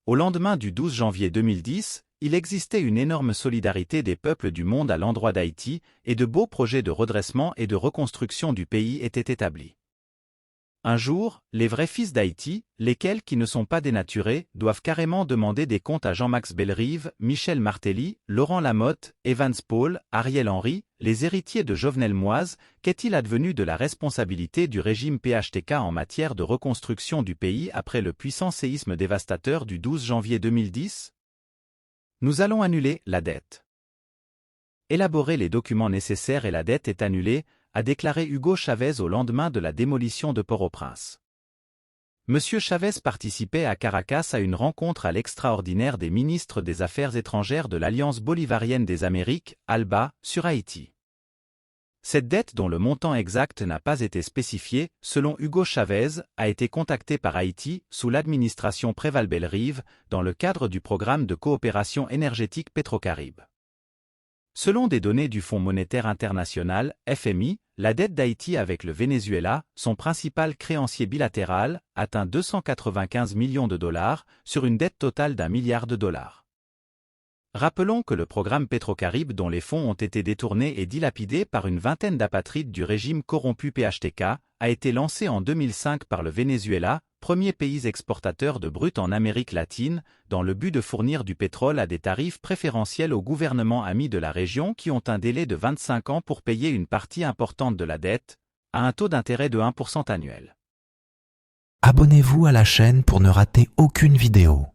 Au lendemain du 12 janvier 2010, il existait une énorme solidarité des peuples du monde à l'endroit d'Haïti et de beaux projets de redressement et de reconstruction du pays étaient établis. Un jour, les vrais fils d'Haïti, lesquels qui ne sont pas dénaturés, doivent carrément demander des comptes à Jean-Max Bellerive, Michel Martelly, Laurent Lamotte, Evans Paul, Ariel Henry, les héritiers de Jovenel Moïse. Qu'est-il advenu de la responsabilité du régime PHTK en matière de reconstruction du pays après le puissant séisme dévastateur du 12 janvier 2010? Nous allons annuler la dette. Élaborer les documents nécessaires et la dette est annulée, a déclaré Hugo Chavez au lendemain de la démolition de Port-au-Prince. Monsieur Chavez participait à Caracas à une rencontre à l'extraordinaire des ministres des Affaires étrangères de l'Alliance bolivarienne des Amériques, ALBA, sur Haïti. Cette dette dont le montant exact n'a pas été spécifié, selon Hugo Chavez, a été contactée par Haïti, sous l'administration Préval-Bellerive, dans le cadre du programme de coopération énergétique Pétrocaribe. Selon des données du Fonds monétaire international, FMI, la dette d'Haïti avec le Venezuela, son principal créancier bilatéral, atteint 295 millions de dollars, sur une dette totale d'1 milliard de dollars. Rappelons que le programme Pétrocaribe dont les fonds ont été détournés et dilapidés par une vingtaine d'apatrides du régime corrompu PHTK, a été lancé en 2005 par le Venezuela, premier pays exportateur de brut en Amérique latine, dans le but de fournir du pétrole à des tarifs préférentiels aux gouvernements amis de la région qui ont un délai de 25 ans pour payer une partie importante de la dette, à un taux d'intérêt de 1% annuel. Abonnez-vous à la chaîne pour ne rater aucune vidéo.